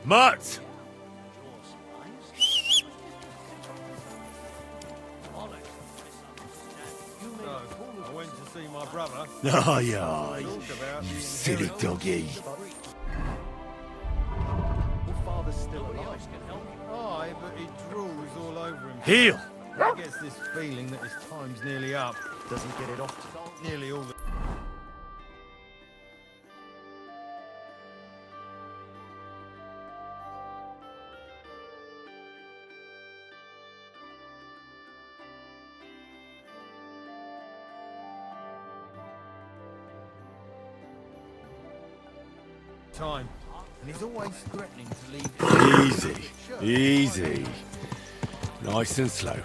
Mutt! I went to see my brother. Aye, aye. You silly doggy. Your father's still alive. Aye, but he drools all over him. Heel! He gets this feeling that his time's nearly up. Doesn't get it often. Nearly all the... time. And he's always threatening to leave. Easy, easy. Nice and slow.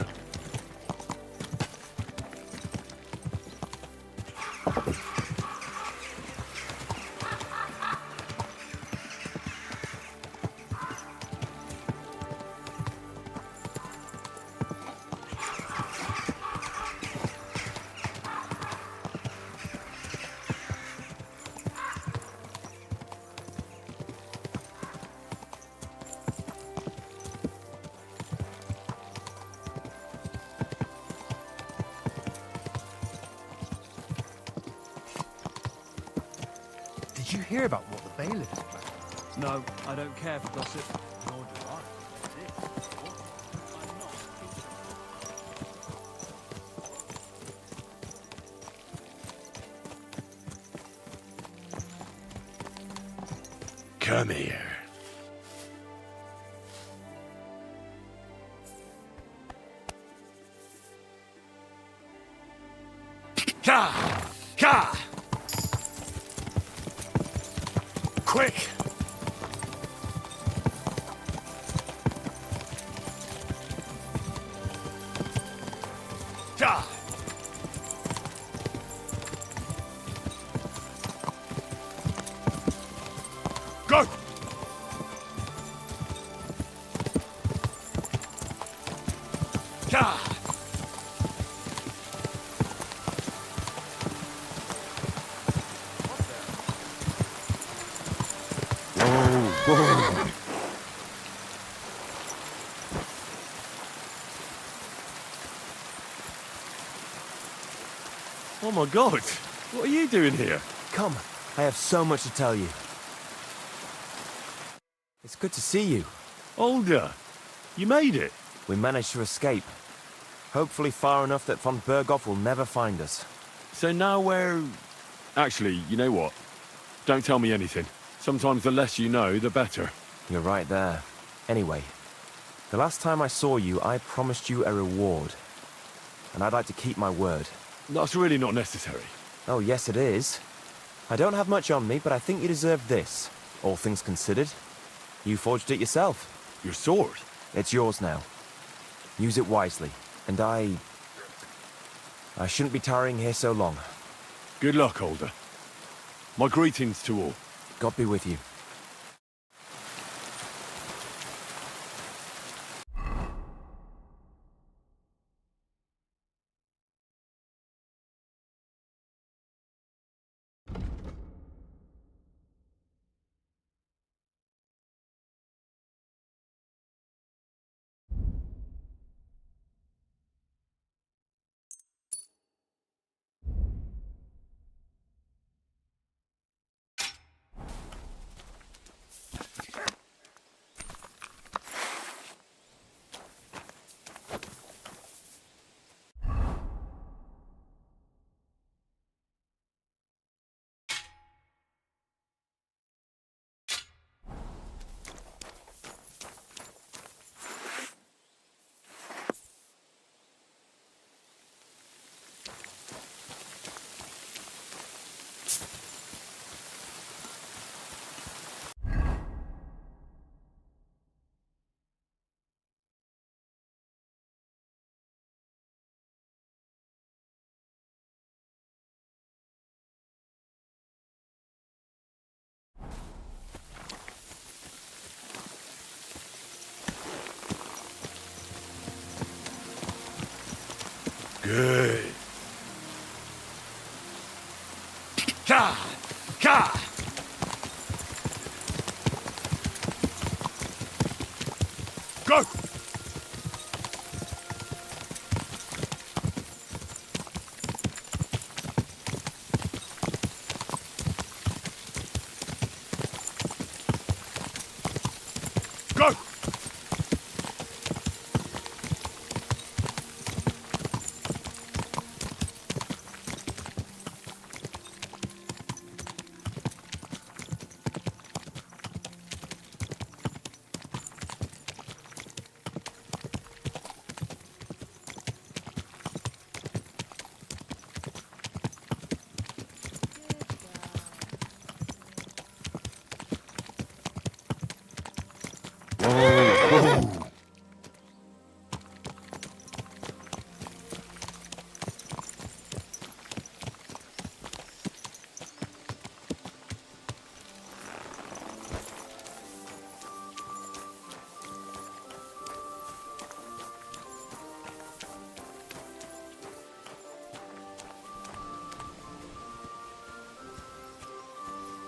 Did you hear about what the bailiff is planning? No, I don't care for gossip. Nor do I. Come here. Ka! Ka! Quick! Ka! Go! Ka! Whoa! Oh my God! What are you doing here? Come, I have so much to tell you. It's good to see you. Older! You made it! We managed to escape. Hopefully far enough that von Berghoff will never find us. So now we're... Actually, you know what? Don't tell me anything. Sometimes the less you know, the better. You're right there. Anyway, the last time I saw you, I promised you a reward. And I'd like to keep my word. That's really not necessary. Oh, yes it is. I don't have much on me, but I think you deserve this. All things considered. You forged it yourself. Your sword? It's yours now. Use it wisely. And I shouldn't be tarrying here so long. Good luck, Older. My greetings to all. God be with you. Good. Ka! Ka!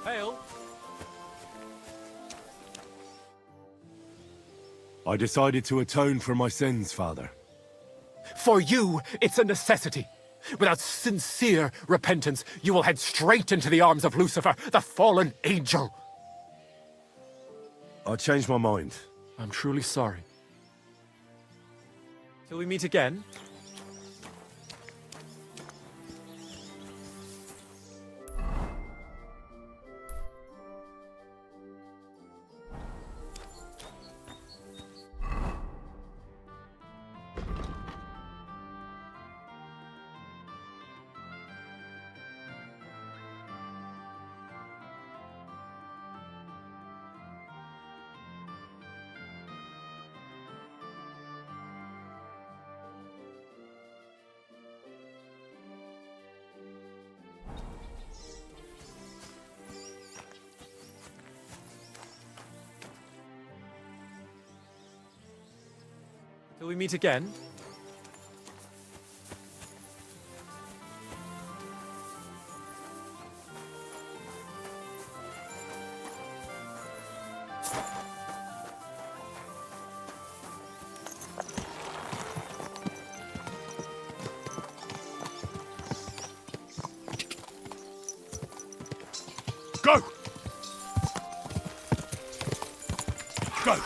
Hail! I decided to atone for my sins, Father. For you, it's a necessity. Without sincere repentance, you will head straight into the arms of Lucifer, the fallen angel. I changed my mind. I'm truly sorry. Till we meet again. Till we meet again. Go! Go!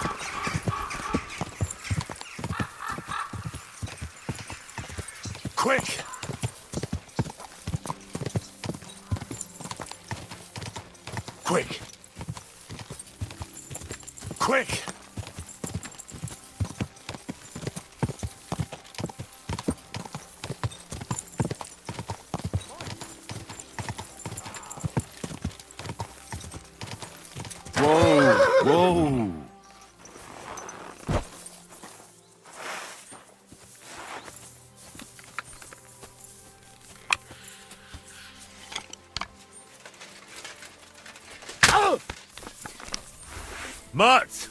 Quick! Quick! Quick! Whoa! Whoa! Mutt!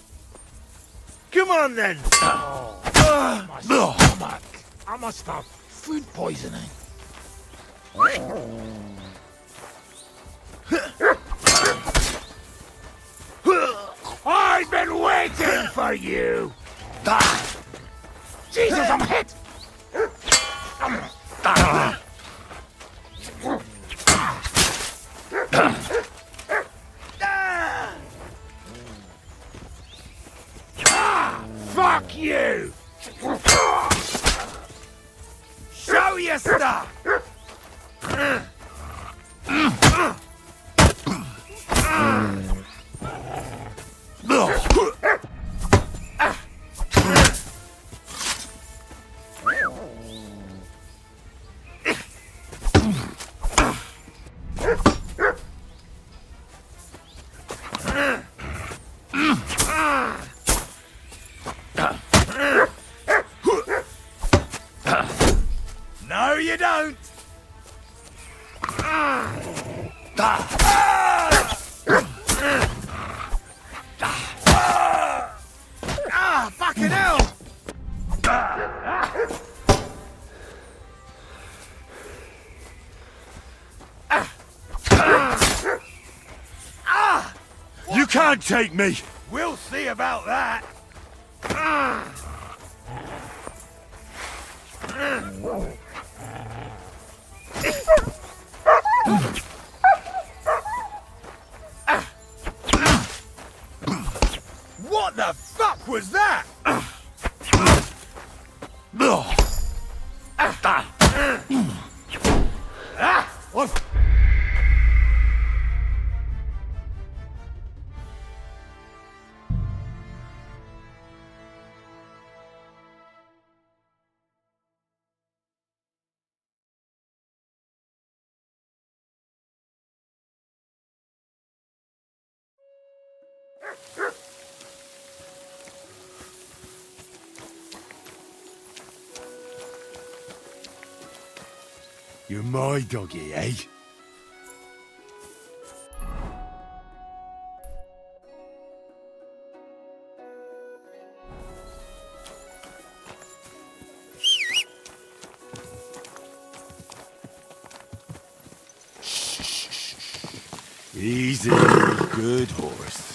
Come on then! My stomach! I must have food poisoning. I've been waiting for you! Jesus, I'm hit! Fuck you! Show your stuff! No, you don't! Fucking hell! You can't take me! We'll see about that! What the fuck was that? What? You're my doggy, eh? Easy, good horse.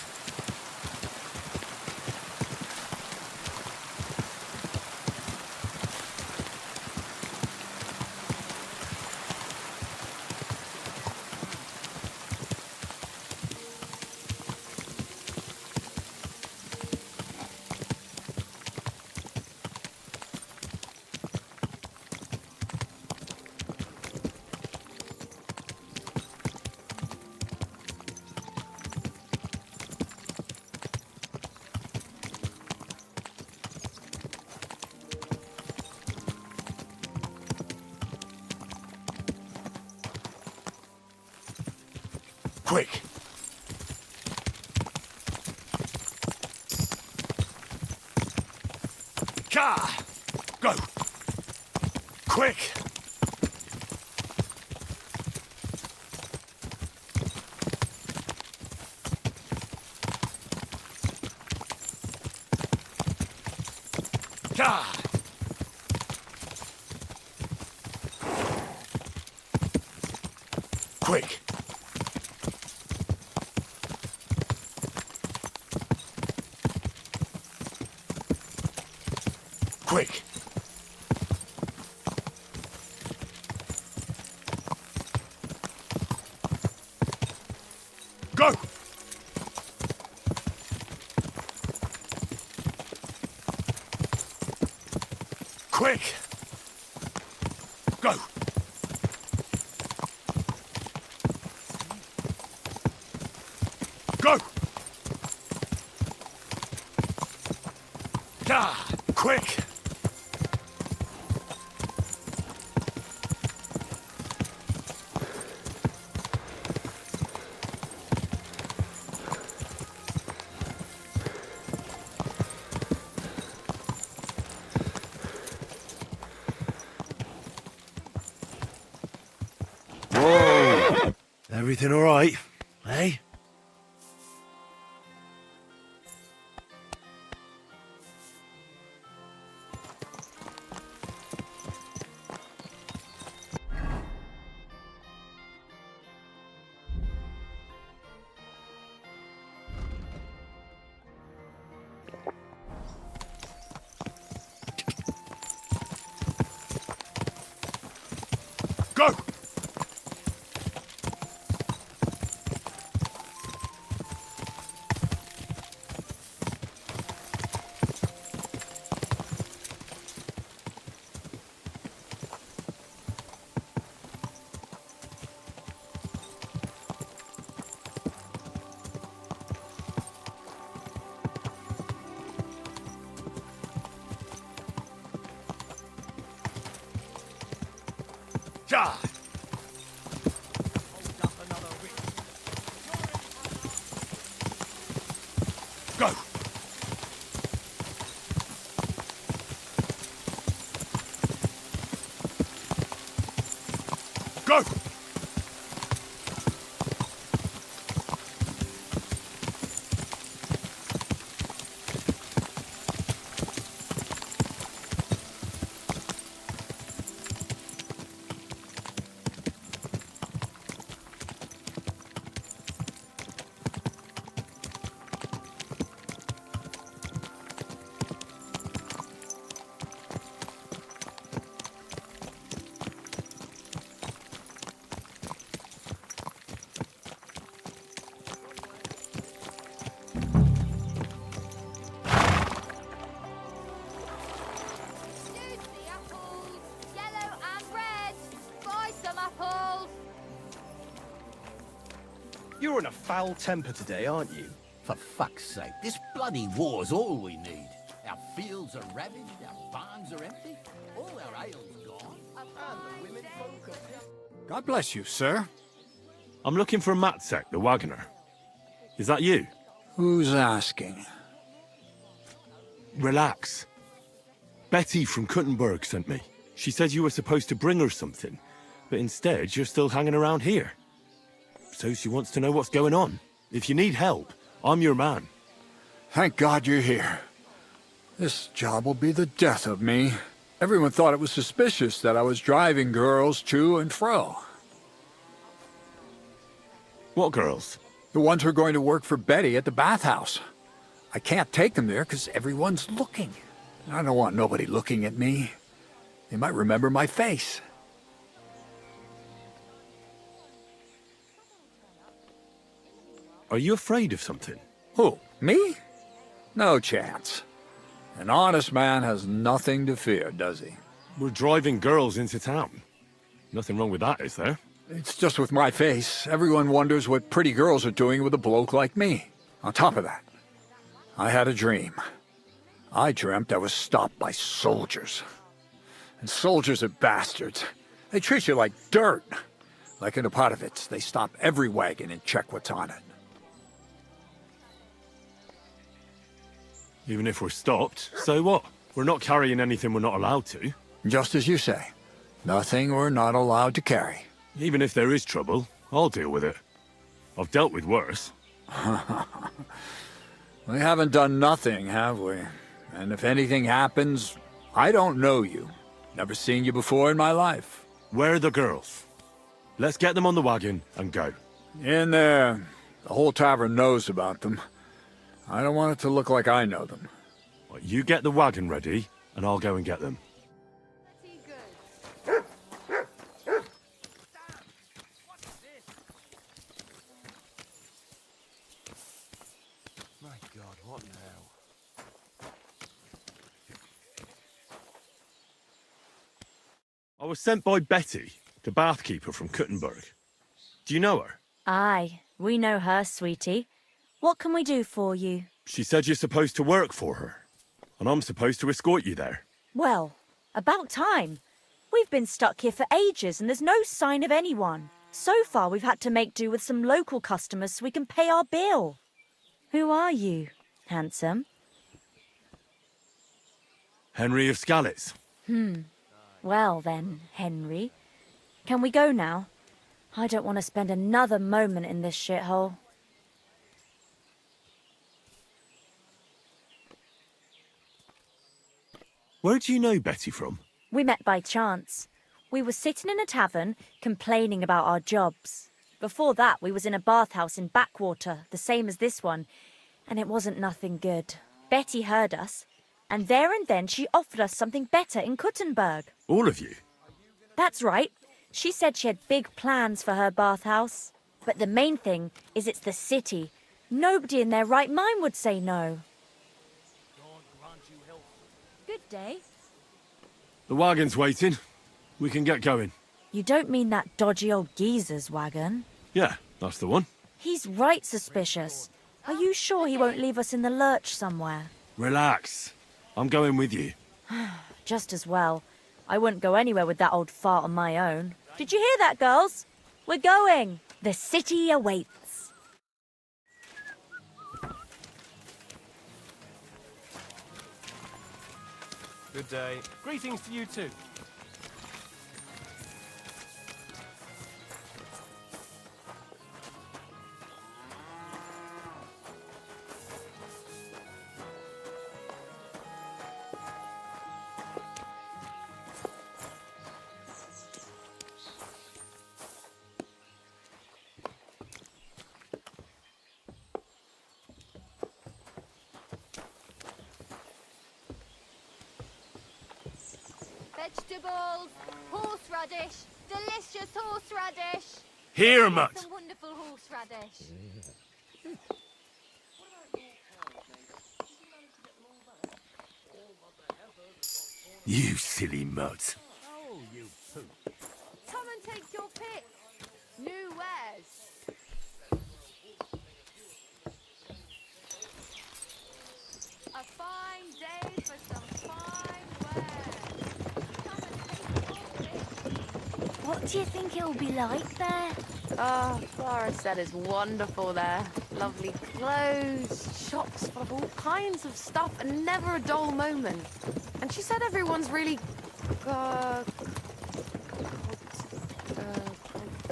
Quick! Car! Go! Quick! Car! Quick! Quick! Go! Quick! Go! Go! Ah, quick! Whoa! Everything all right, eh? Go! Ja! Go! Go! Juicy apples, yellow and red. Buy some apples. You're in a foul temper today, aren't you? For fuck's sake, this bloody war's all we need. Our fields are ravaged, our barns are empty, all our ale's gone, and the women folk are... God bless you, sir. I'm looking for Matsek, the wagoner. Is that you? Who's asking? Relax. Betty from Kuttenberg sent me. She said you were supposed to bring her something, but instead you're still hanging around here. So she wants to know what's going on. If you need help, I'm your man. Thank God you're here. This job will be the death of me. Everyone thought it was suspicious that I was driving girls to and fro. What girls? The ones who are going to work for Betty at the bathhouse. I can't take them there because everyone's looking. I don't want nobody looking at me. They might remember my face. Are you afraid of something? Who, me? No chance. An honest man has nothing to fear, does he? We're driving girls into town. Nothing wrong with that, is there? It's just with my face. Everyone wonders what pretty girls are doing with a bloke like me. On top of that, I had a dream. I dreamt I was stopped by soldiers. And soldiers are bastards. They treat you like dirt. Like in the Potovits, they stop every wagon and check what's on it. Even if we're stopped, so what? We're not carrying anything we're not allowed to. Just as you say. Nothing we're not allowed to carry. Even if there is trouble, I'll deal with it. I've dealt with worse. We haven't done nothing, have we? And if anything happens, I don't know you. Never seen you before in my life. Where are the girls? Let's get them on the wagon and go. In there. The whole tavern knows about them. I don't want it to look like I know them. Well, you get the wagon ready, and I'll go and get them. My God, what now? I was sent by Betty, the bathkeeper from Kuttenberg. Do you know her? Aye, we know her, sweetie. What can we do for you? She said you're supposed to work for her, and I'm supposed to escort you there. Well, about time. We've been stuck here for ages and there's no sign of anyone. So far, we've had to make do with some local customers so we can pay our bill. Who are you, handsome? Henry of Skalitz. Well then, Henry. Can we go now? I don't want to spend another moment in this shithole. Where do you know Betty from? We met by chance. We were sitting in a tavern, complaining about our jobs. Before that, we was in a bathhouse in Backwater, the same as this one, and it wasn't nothing good. Betty heard us, and there and then she offered us something better in Kuttenberg. All of you? That's right. She said she had big plans for her bathhouse. But the main thing is it's the city. Nobody in their right mind would say no. Good day. The wagon's waiting. We can get going. You don't mean that dodgy old geezer's wagon? Yeah, that's the one. He's right suspicious. Are you sure he won't leave us in the lurch somewhere? Relax. I'm going with you. Just as well. I wouldn't go anywhere with that old fart on my own. Did you hear that, girls? We're going. The city awaits. Good day. Greetings to you too. Vegetables, horseradish, delicious horseradish. Here, mutt. Some wonderful horseradish. You silly mutt. Oh, you poop. Come and take your pick. New wares. A fine day for some fine wares. Come and take your pick. What do you think it'll be like there? Oh, Flora said it's wonderful there. Lovely clothes, shops full of all kinds of stuff, and never a dull moment. And she said everyone's really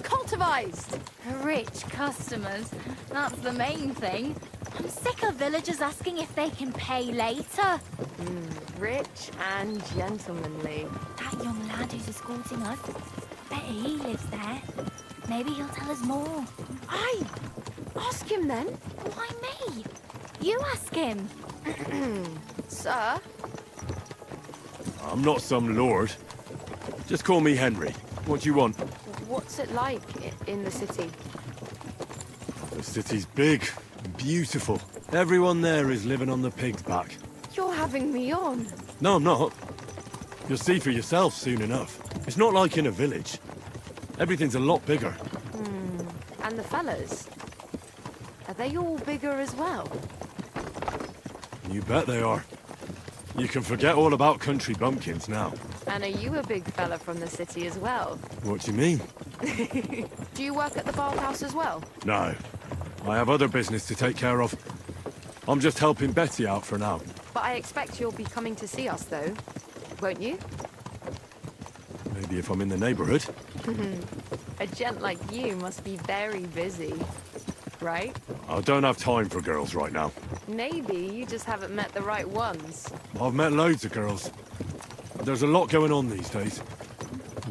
cultivized. Rich customers. That's the main thing. I'm sick of villagers asking if they can pay later. Rich and gentlemanly. That young lad who's escorting us. Bet he lives there. Maybe he'll tell us more. Aye. Ask him then. Why me? You ask him. Sir? I'm not some lord. Just call me Henry. What do you want? What's it like in the city? The city's big and beautiful. Everyone there is living on the pig's back. You're having me on. No, I'm not. You'll see for yourself soon enough. It's not like in a village. Everything's a lot bigger. And the fellas? Are they all bigger as well? You bet they are. You can forget all about country bumpkins now. And are you a big fella from the city as well? What do you mean? Do you work at the bathhouse as well? No. I have other business to take care of. I'm just helping Betty out for now. But I expect you'll be coming to see us, though. Won't you? Maybe if I'm in the neighborhood. A gent like you must be very busy, right? I don't have time for girls right now. Maybe you just haven't met the right ones. I've met loads of girls. There's a lot going on these days.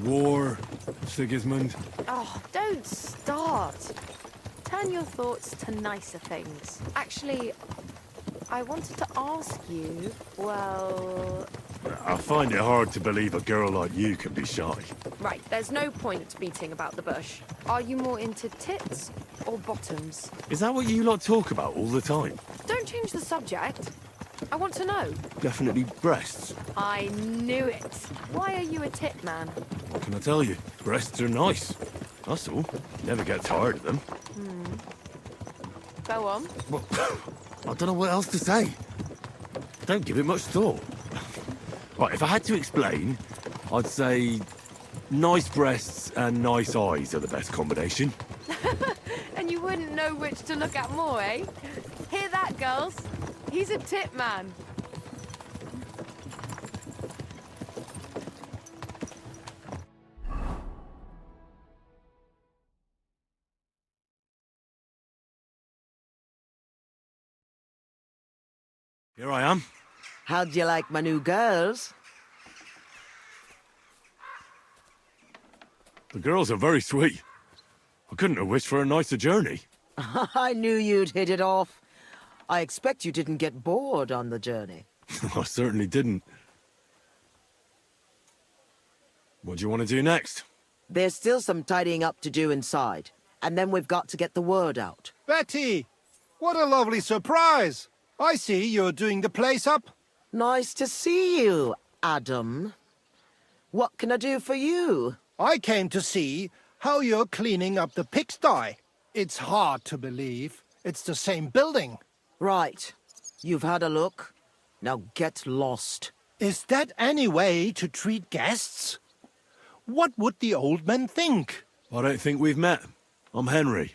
War, Sigismund. Oh, don't start. Turn your thoughts to nicer things. Actually, I wanted to ask you, well... I find it hard to believe a girl like you can be shy. Right, there's no point beating about the bush. Are you more into tits or bottoms? Is that what you lot talk about all the time? Don't change the subject. I want to know. Definitely breasts. I knew it. Why are you a tit man? What can I tell you? Breasts are nice. That's all. Never get tired of them. Go on. Well, I don't know what else to say. Don't give it much thought. Right, if I had to explain, I'd say nice breasts and nice eyes are the best combination. And you wouldn't know which to look at more, eh? Hear that, girls? He's a tit man. Here I am. How'd you like my new girls? The girls are very sweet. I couldn't have wished for a nicer journey. I knew you'd hit it off. I expect you didn't get bored on the journey. I certainly didn't. What do you want to do next? There's still some tidying up to do inside, and then we've got to get the word out. Betty! What a lovely surprise! I see you're doing the place up. Nice to see you, Adam. What can I do for you? I came to see how you're cleaning up the pigsty. It's hard to believe. It's the same building. Right. You've had a look. Now get lost. Is that any way to treat guests? What would the old men think? I don't think we've met. I'm Henry.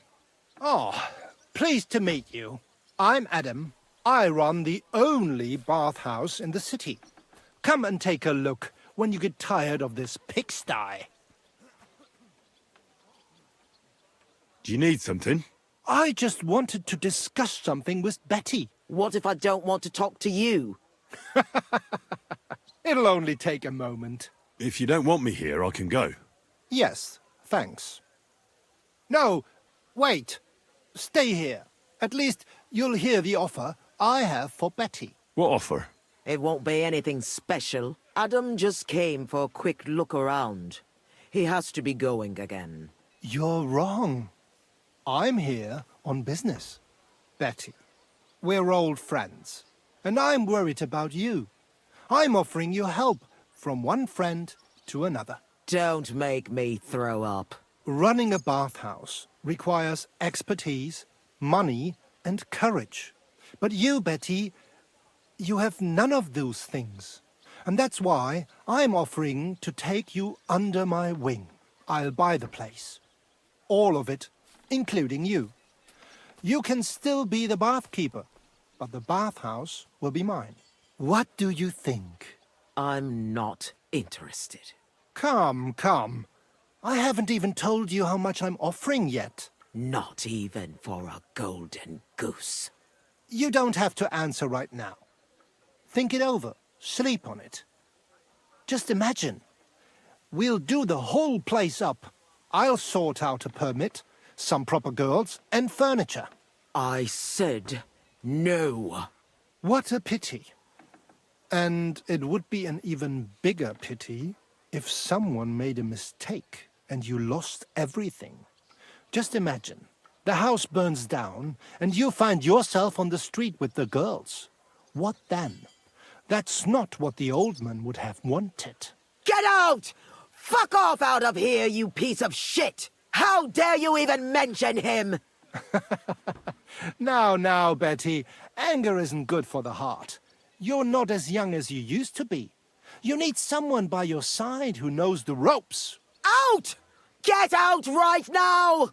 Oh, pleased to meet you. I'm Adam. I run the only bathhouse in the city. Come and take a look when you get tired of this pigsty. Do you need something? I just wanted to discuss something with Betty. What if I don't want to talk to you? It'll only take a moment. If you don't want me here, I can go. Yes, thanks. No, wait. Stay here. At least you'll hear the offer I have for Betty. What offer? It won't be anything special. Adam just came for a quick look around. He has to be going again. You're wrong. I'm here on business. Betty, we're old friends, and I'm worried about you. I'm offering you help from one friend to another. Don't make me throw up. Running a bathhouse requires expertise, money, and courage. But you, Betty, you have none of those things. And that's why I'm offering to take you under my wing. I'll buy the place. All of it, including you. You can still be the bathkeeper, but the bathhouse will be mine. What do you think? I'm not interested. Come, come. I haven't even told you how much I'm offering yet. Not even for a golden goose. You don't have to answer right now. Think it over. Sleep on it. Just imagine. We'll do the whole place up. I'll sort out a permit, some proper girls, and furniture. I said no. What a pity. And it would be an even bigger pity if someone made a mistake and you lost everything. Just imagine, the house burns down and you find yourself on the street with the girls. What then? That's not what the old man would have wanted. Get out! Fuck off out of here, you piece of shit! How dare you even mention him? Now, Betty, anger isn't good for the heart. You're not as young as you used to be. You need someone by your side who knows the ropes. Out! Get out right now!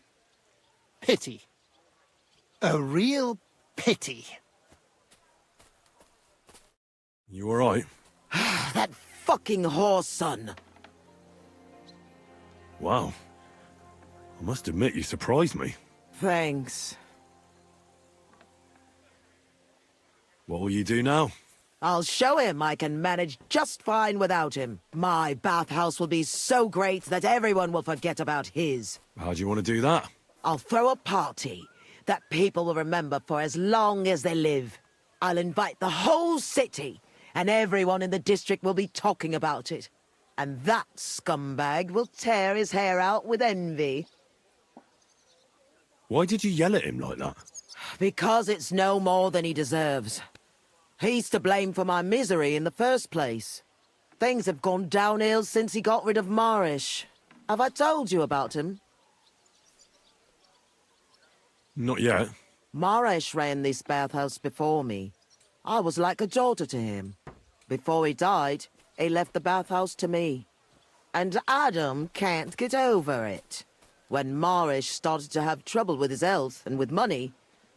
Pity. A real pity. You all right? That fucking whore's son. Wow. I must admit you surprised me. Thanks. What will you do now? I'll show him I can manage just fine without him. My bathhouse will be so great that everyone will forget about his. How do you want to do that? I'll throw a party that people will remember for as long as they live. I'll invite the whole city, and everyone in the district will be talking about it. And that scumbag will tear his hair out with envy. Why did you yell at him like that? Because it's no more than he deserves. He's to blame for my misery in the first place. Things have gone downhill since he got rid of Marish. Have I told you about him? Not yet. Marish ran this bathhouse before me. I was like a daughter to him. Before he died, he left the bathhouse to me. And Adam can't get over it. When Marish started to have trouble with his health and with money,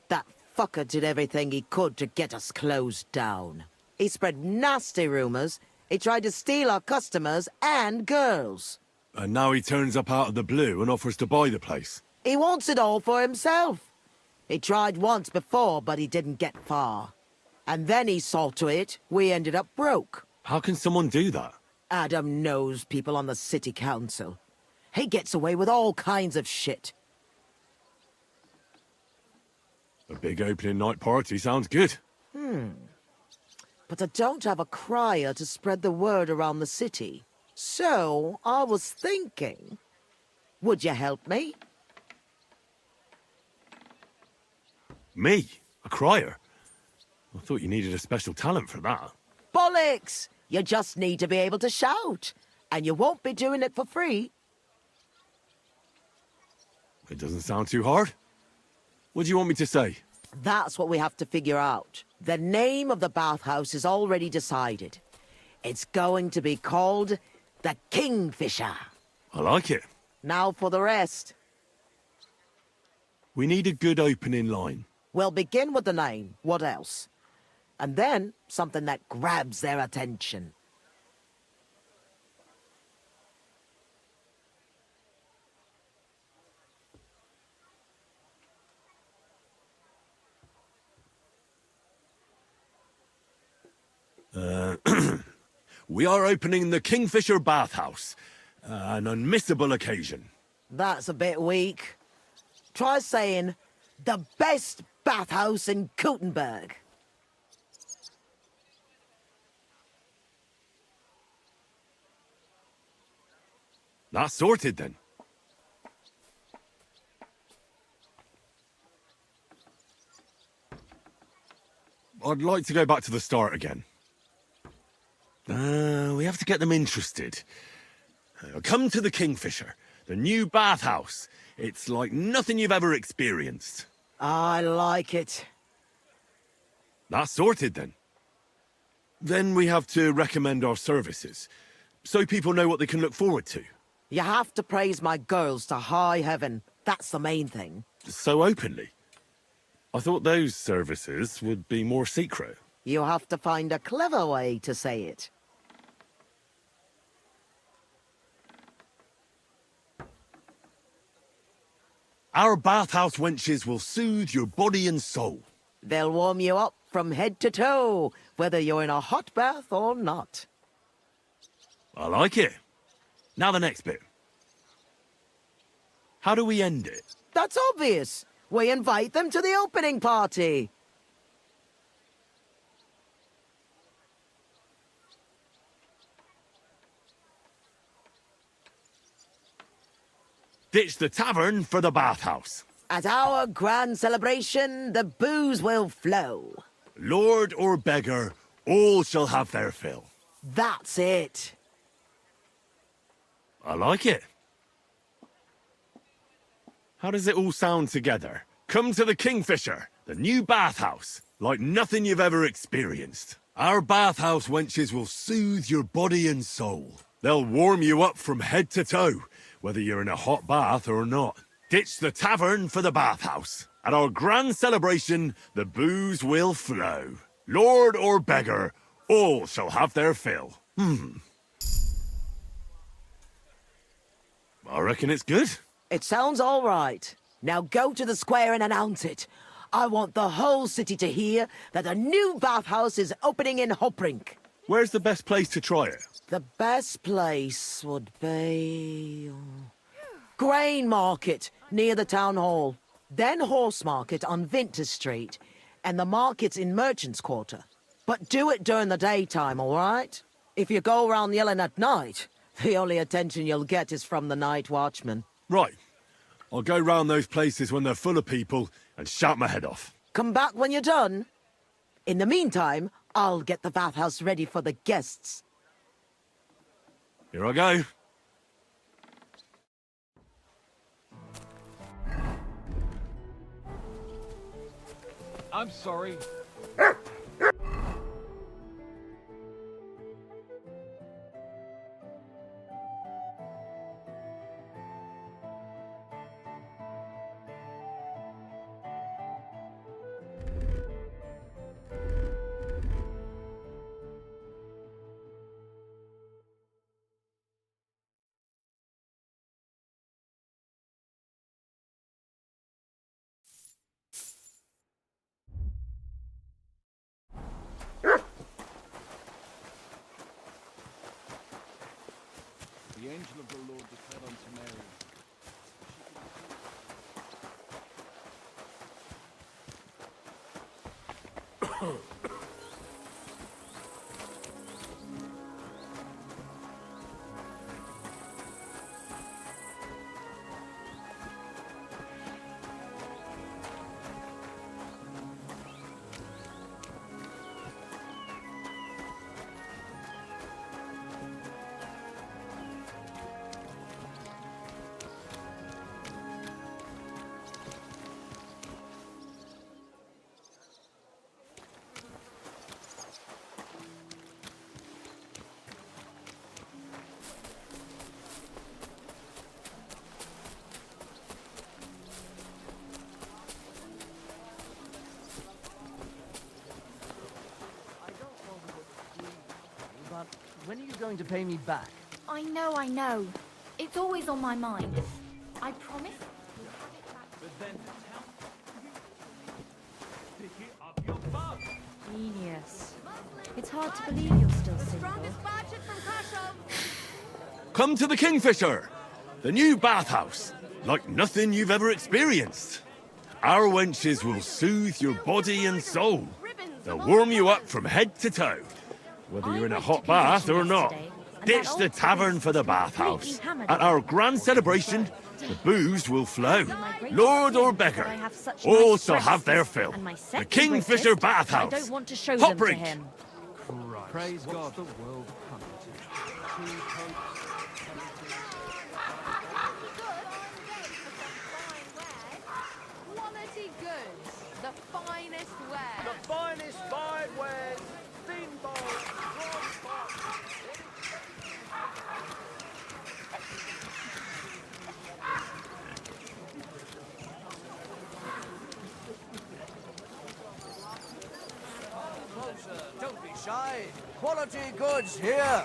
that fucker did everything he could to get us closed down. He spread nasty rumors. He tried to steal our customers and girls. And now he turns up out of the blue and offers to buy the place. He wants it all for himself. He tried once before, but he didn't get far. And then he saw to it we ended up broke. How can someone do that? Adam knows people on the city council. He gets away with all kinds of shit. A big opening night party sounds good. But I don't have a crier to spread the word around the city. So, I was thinking, would you help me? Me? A crier? I thought you needed a special talent for that. Bollocks! You just need to be able to shout. And you won't be doing it for free. It doesn't sound too hard. What do you want me to say? That's what we have to figure out. The name of the bathhouse is already decided. It's going to be called the Kingfisher. I like it. Now for the rest. We need a good opening line. We'll begin with the name. What else? And then something that grabs their attention. We are opening the Kingfisher Bathhouse. An unmissable occasion. That's a bit weak. Try saying, the best bathhouse in Kuttenberg. That's sorted then. I'd like to go back to the start again. We have to get them interested. Come to the Kingfisher, the new bathhouse. It's like nothing you've ever experienced. I like it. That's sorted then. Then we have to recommend our services, so people know what they can look forward to. You have to praise my girls to high heaven. That's the main thing. So openly. I thought those services would be more secret. You have to find a clever way to say it. Our bathhouse wenches will soothe your body and soul. They'll warm you up from head to toe, whether you're in a hot bath or not. I like it. Now the next bit. How do we end it? That's obvious. We invite them to the opening party. Ditch the tavern for the bathhouse. At our grand celebration, the booze will flow. Lord or beggar, all shall have their fill. That's it. I like it. How does it all sound together? Come to the Kingfisher, the new bathhouse, like nothing you've ever experienced. Our bathhouse wenches will soothe your body and soul. They'll warm you up from head to toe, whether you're in a hot bath or not. Ditch the tavern for the bathhouse. At our grand celebration, the booze will flow. Lord or beggar, all shall have their fill. I reckon it's good. It sounds all right. Now go to the square and announce it. I want the whole city to hear that a new bathhouse is opening in Hopbrink. Where's the best place to try it? The best place would be... Grain Market, near the town hall. Then Horse Market on Vinter Street. And the markets in Merchant's Quarter. But do it during the daytime, all right? If you go around yelling at night, the only attention you'll get is from the night watchman. Right. I'll go round those places when they're full of people and shout my head off. Come back when you're done. In the meantime, I'll get the bathhouse ready for the guests. Here I go. I'm sorry. The angel of the Lord declared unto Mary, But when are you going to pay me back? I know. It's always on my mind. I promise. Genius. It's hard to believe you're still single. Come to the Kingfisher, the new bathhouse, like nothing you've ever experienced. Our wenches will soothe your body and soul. They'll warm you up from head to toe, whether you're in a hot bath or not. Ditch the tavern for the bathhouse. At our grand celebration, the booze will flow. Lord or beggar, all shall have their fill. The Kingfisher bathhouse. I don't want to show them to him. Praise God. The world Quality goods. The finest wares. the finest fine wares, thin bowls, bronze pots. Don't be shy. Quality goods here.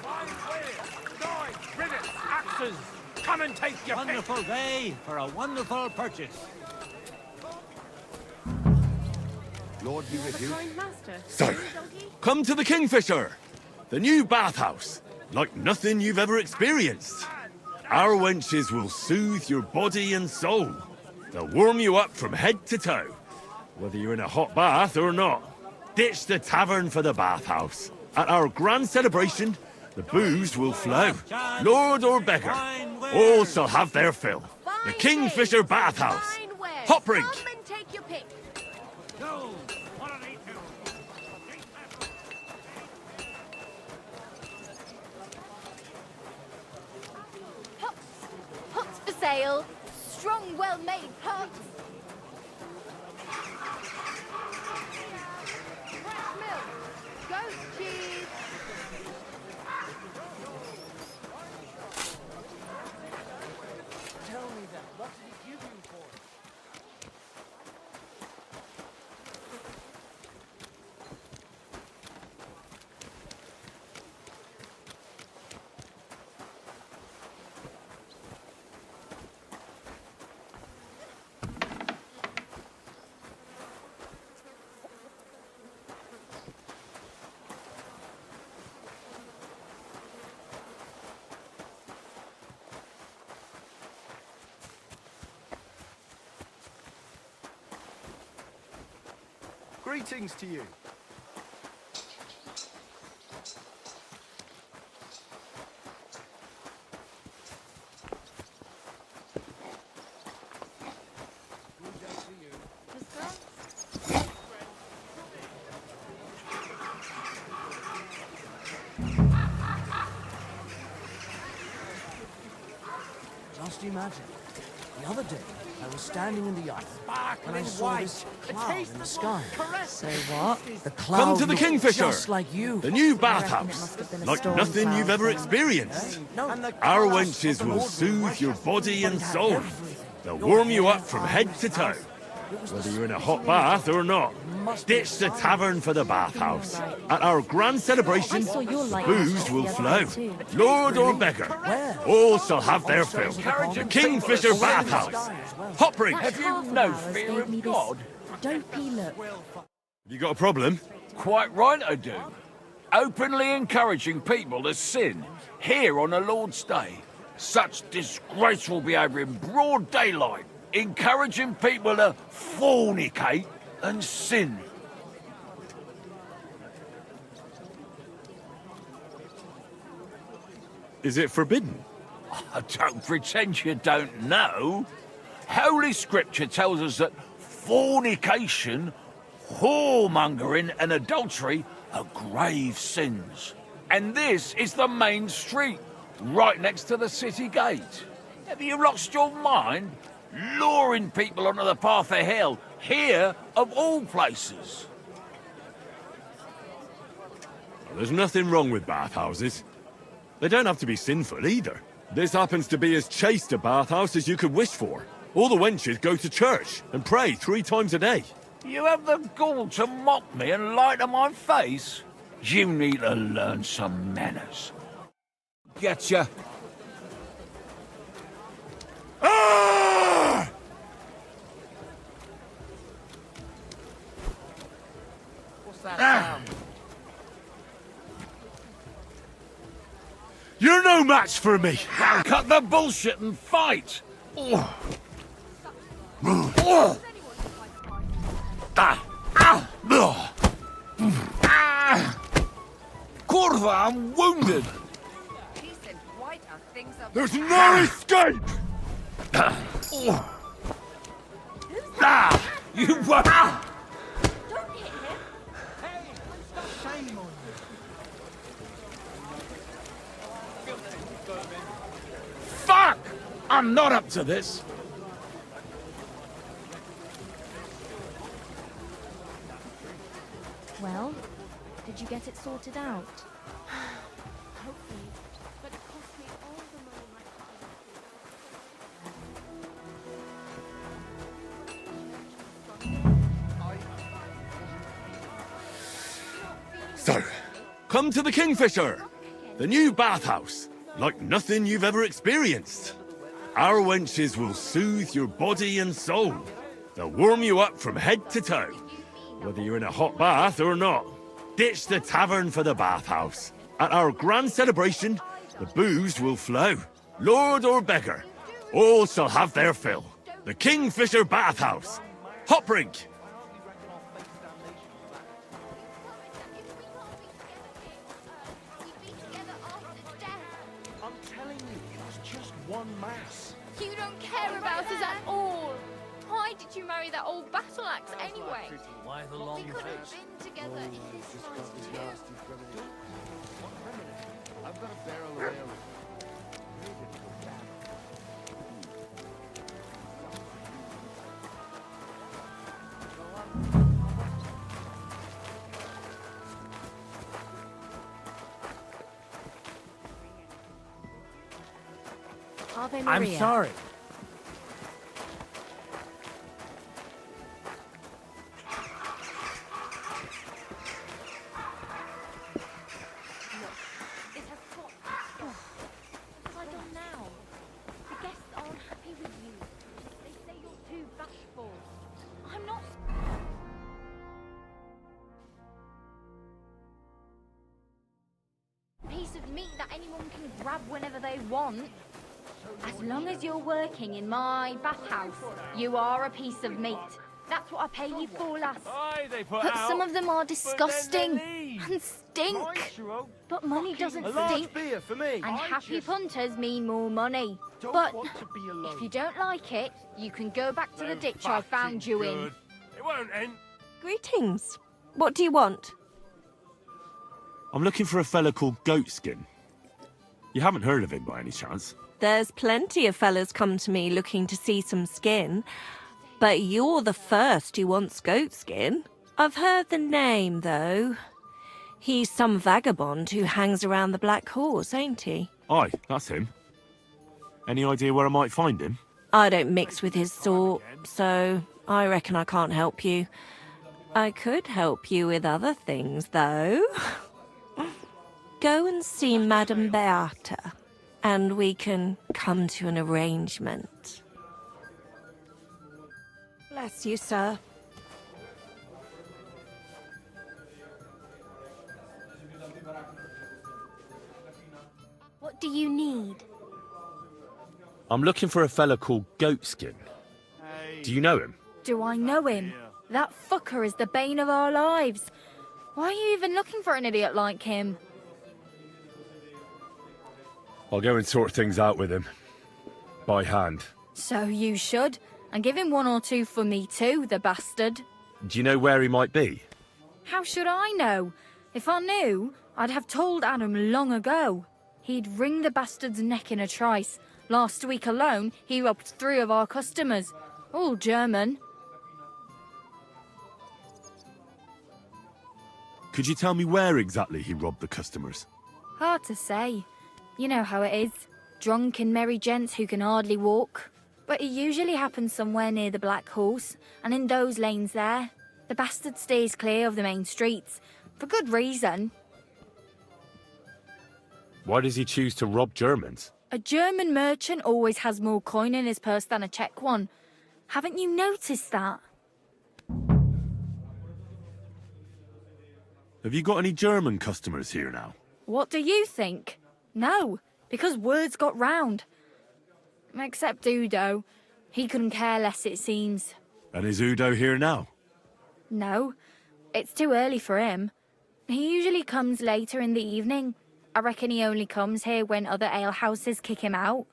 Fine wares, knives, rivets, axes. Come and take your pick. Wonderful day for a wonderful purchase. Lord be with you. So, come to the Kingfisher, the new bathhouse, like nothing you've ever experienced. Our wenches will soothe your body and soul. They'll warm you up from head to toe, whether you're in a hot bath or not. Ditch the tavern for the bathhouse. At our grand celebration, the booze will flow. Lord or beggar, all shall have their fill. The Kingfisher Bathhouse. Hot brink. Come and take your pick. Hots for sale. Strong, well-made hots. Fresh milk. Goat cheese. Tell me then, what did he give you for it? Greetings to you. Just imagine, the other day I was standing in the yard and I saw this cloud in the sky. So what? The cloud Come to the looked Kingfisher, just like you. the new I reckon it bathhouse, must have been a like storm nothing cloud you've ever thing. experienced. No, Our wenches will soothe your body and soul. They'll warm you up from head to toe, whether you're in a hot bath or not. Ditch the tavern for the bathhouse. At our grand celebration, I saw your light booze the will other flow. night too. Lord or beggar, all shall have their fill. The Kingfisher Bathhouse. Hot brink. That half an hours gave me this dopey look. Have you got a problem? Quite right I do. Openly encouraging people to sin here on a Lord's Day. Such disgraceful behaviour in broad daylight. Encouraging people to fornicate and sin. Is it forbidden? I don't pretend you don't know. Holy Scripture tells us that fornication, whoremongering and adultery are grave sins. And this is the main street, right next to the city gate. Have you lost your mind? Luring people onto the path of hell, here of all places. There's nothing wrong with bathhouses. They don't have to be sinful either. This happens to be as chaste a bathhouse as you could wish for. All the wenches go to church and pray 3 times a day. You have the gall to mock me and lie to my face? You need to learn some manners. Getcha. Ah! What's that sound? You're no match for me! Cut the bullshit and fight! Oh. Oh. Ah. Ah. Ah. Ah. Curva, I'm wounded! There's no escape! Ah. You won't! Don't hit him. Shame on you. Fuck! I'm not up to this. Well, did you get it sorted out? Hopefully. But it cost me all the money my So, come to the Kingfisher, the new bathhouse, like nothing you've ever experienced. Our wenches will soothe your body and soul. They'll warm you up from head to toe, whether you're in a hot bath or not. Ditch the tavern for the bathhouse. At our grand celebration, the booze will flow. lord or beggar, all shall have their fill. The Kingfisher Bathhouse. Hop-rink! I'm telling you, it was just one mass. You don't care about us at all. Why did you marry that old battle axe anyway? Why the long We could have face? been together in this fight too. I've got a barrel of ale. Ave I'm Maria. sorry. It has got... Oh, what have I done now? The guests aren't happy with you. They say you're too bashful. I'm not... Piece of meat that anyone can grab whenever they want. As long as you're working in my bathhouse, you are a piece of meat. That's what I pay you for, lass. Aye, they put But out, some of them are but then they disgusting leave. and stink. Maestro, But money doesn't a large stink. beer for me. And happy punters mean more money. Don't But want to be alone. if you don't like it, you can go back to the They're ditch I found you in. good. It won't end. Greetings. What do you want? I'm looking for a fella called Goatskin. You haven't heard of him by any chance? There's plenty of fellas come to me looking to see some skin. But you're the first who wants goatskin. I've heard the name, though. He's some vagabond who hangs around the Black Horse, ain't he? Aye, that's him. Any idea where I might find him? I don't mix with his sort, so I reckon I can't help you. I could help you with other things, though. Go and see Madame Beata, and we can come to an arrangement. Bless you, sir. What do you need? I'm looking for a fella called Goatskin. Do you know him? Do I know him? That fucker is the bane of our lives. Why are you even looking for an idiot like him? I'll go and sort things out with him. By hand. So you should. And give him one or two for me too, the bastard. Do you know where he might be? How should I know? If I knew, I'd have told Adam long ago. He'd wring the bastard's neck in a trice. Last week alone, he robbed 3 of our customers. All German. Could you tell me where exactly he robbed the customers? Hard to say. You know how it is. Drunk and merry gents who can hardly walk. But it usually happens somewhere near the Black Horse, and in those lanes there. The bastard stays clear of the main streets. For good reason. Why does he choose to rob Germans? A German merchant always has more coin in his purse than a Czech one. Haven't you noticed that? Have you got any German customers here now? What do you think? No, because words got round. Except Udo. He couldn't care less, it seems. And is Udo here now? No, it's too early for him. He usually comes later in the evening. I reckon he only comes here when other alehouses kick him out.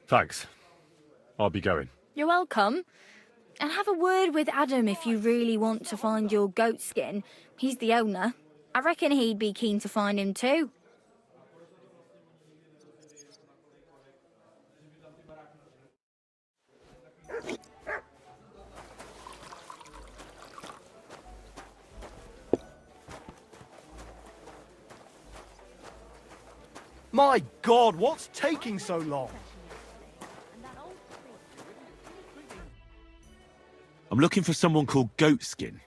Thanks. I'll be going. You're welcome. And have a word with Adam if you really want to find your goatskin. He's the owner. I reckon he'd be keen to find him too. My God, what's taking so long? I'm looking for someone called Goatskin,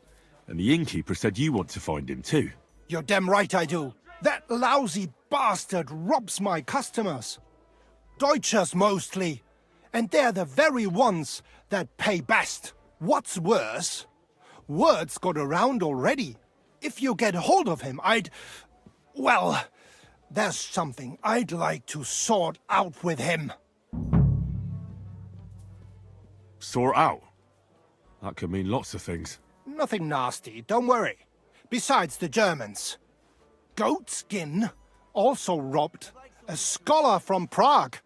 and the innkeeper said you want to find him too. You're damn right I do. That lousy bastard robs my customers. Deutschers mostly. And they're the very ones that pay best. What's worse, word's got around already. If you get hold of him, well, There's something I'd like to sort out with him. Sort out? That could mean lots of things. Nothing nasty, don't worry. Besides the Germans. Goatskin also robbed a scholar from Prague.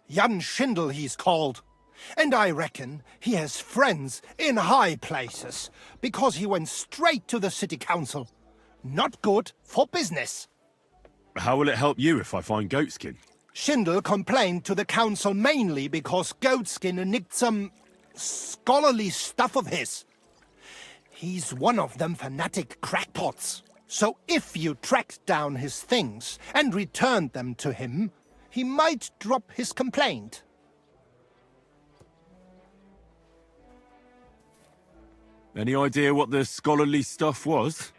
Jan Schindel he's called. And I reckon he has friends in high places, because he went straight to the city council. Not good for business. How will it help you if I find Goatskin? Schindel complained to the council mainly because Goatskin nicked some scholarly stuff of his. He's one of them fanatic crackpots. So if you tracked down his things and returned them to him, he might drop his complaint. Any idea what the scholarly stuff was?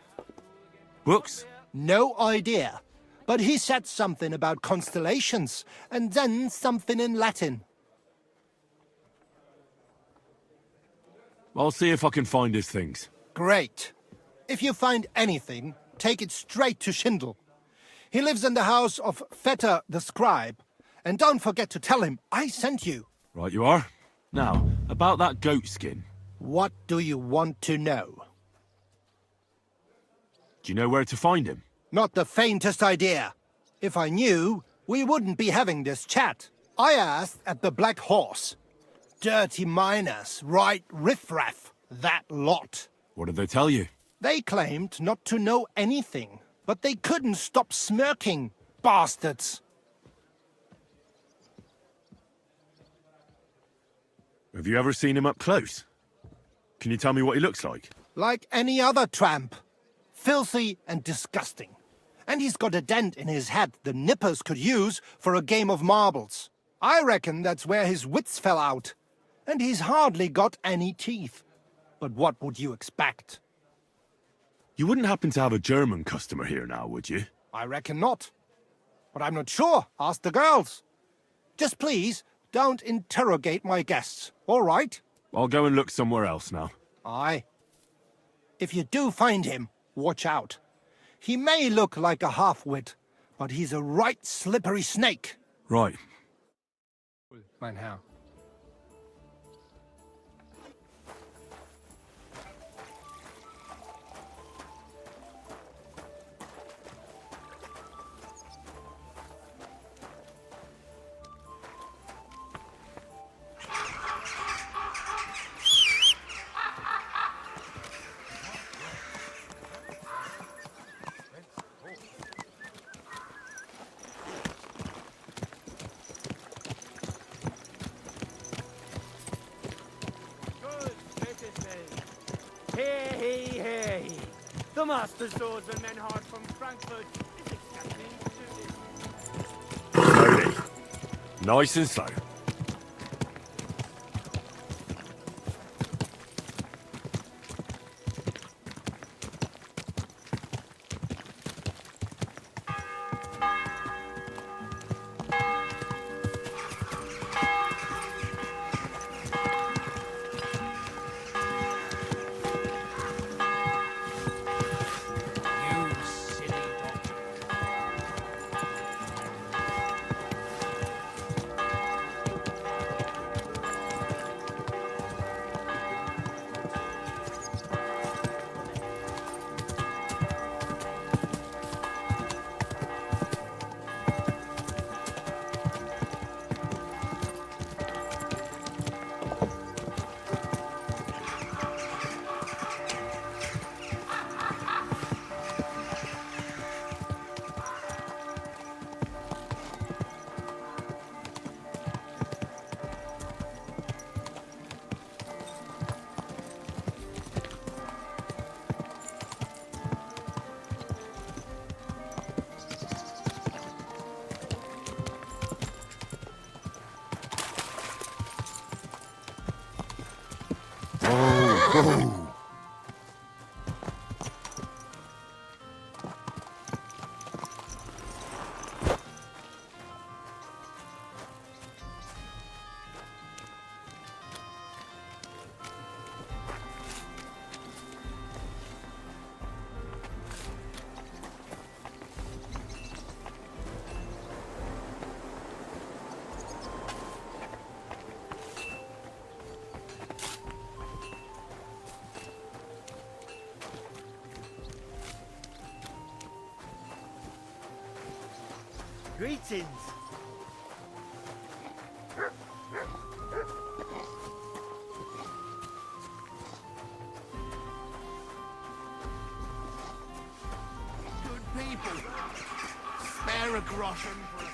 Books? No idea. But he said something about constellations, and then something in Latin. I'll see if I can find his things. Great. If you find anything, take it straight to Schindel. He lives in the house of Vetter the scribe. And don't forget to tell him I sent you. Right you are. Now, about that Goatskin. What do you want to know? Do you know where to find him? Not the faintest idea. If I knew, we wouldn't be having this chat. I asked at the Black Horse. Dirty miners, right riffraff, that lot. What did they tell you? They claimed not to know anything, but they couldn't stop smirking, bastards. Have you ever seen him up close? Can you tell me what he looks like? Like any other tramp. Filthy and disgusting. And he's got a dent in his head the nippers could use for a game of marbles. I reckon that's where his wits fell out. And he's hardly got any teeth. But what would you expect? You wouldn't happen to have a German customer here now, would you? I reckon not. But I'm not sure. Ask the girls. Just please, don't interrogate my guests, all right? I'll go and look somewhere else now. Aye. If you do find him, watch out. He may look like a half-wit, but he's a right slippery snake. Right. Mein Herr. Hey, hey, hey! The master swordsman Menhard from Frankfurt is expecting to Slowly. Nice and slow. Oh. Greetings. Good people. Spare a groschen for a...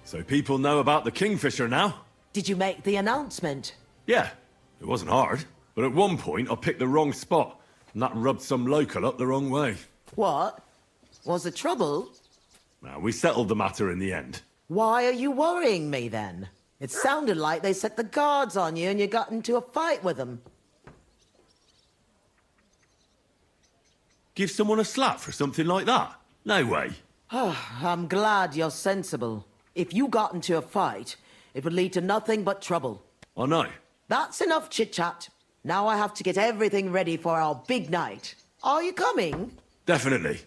So people know about the Kingfisher now? Did you make the announcement? Yeah, it wasn't hard. But at one point, I picked the wrong spot, and that rubbed some local up the wrong way. What? Was there trouble? Now, we settled the matter in the end. Why are you worrying me then? It sounded like they set the guards on you and you got into a fight with them. Give someone a slap for something like that? No way. I'm glad you're sensible. If you got into a fight, it would lead to nothing but trouble. I know. That's enough chit-chat. Now I have to get everything ready for our big night. Are you coming? Definitely.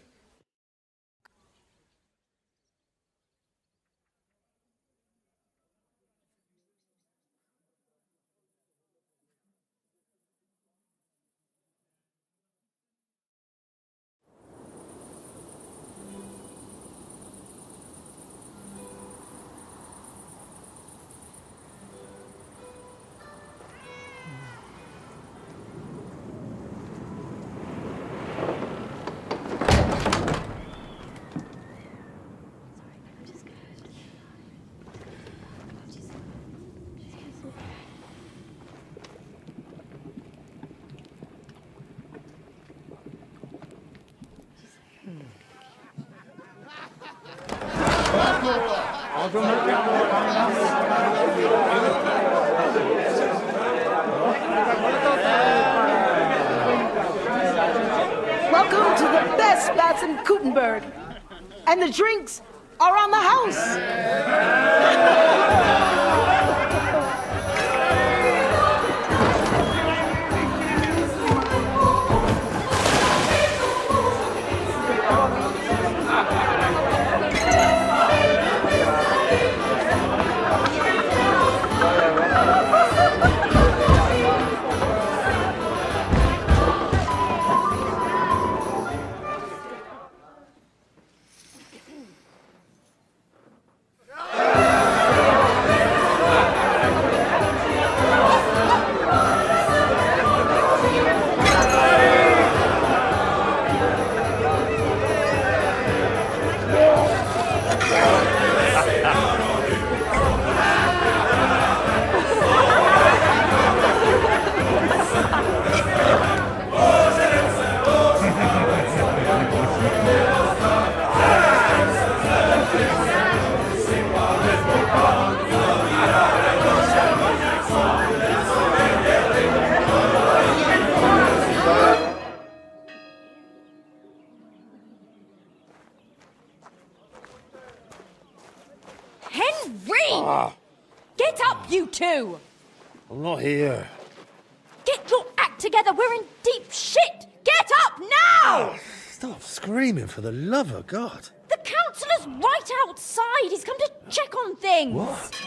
Welcome to the best baths in Kuttenberg. And the drinks are on the house. Henry! Get up, you two! I'm not here. Get your act together, we're in deep shit! Get up now! Stop screaming, for the love of God. The councillor's right outside. He's come to check on things. What?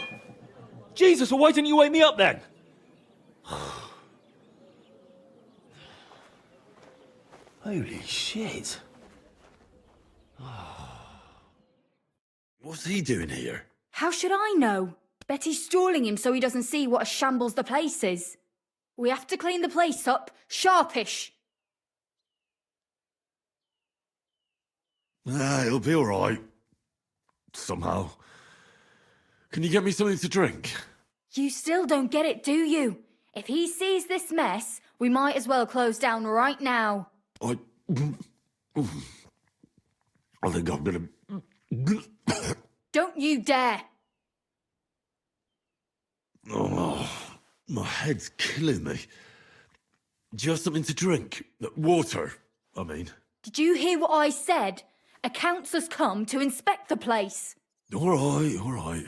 Jesus, well, why didn't you wake me up then? Holy shit. What's he doing here? How should I know? Betty's stalling him so he doesn't see what a shambles the place is. We have to clean the place up, sharpish. It'll be all right. Somehow. Can you get me something to drink? You still don't get it, do you? If he sees this mess, we might as well close down right now. I think I'm gonna... Don't you dare! Oh, my head's killing me. Do you have something to drink? Water, I mean. Did you hear what I said? A councillor's come to inspect the place. All right.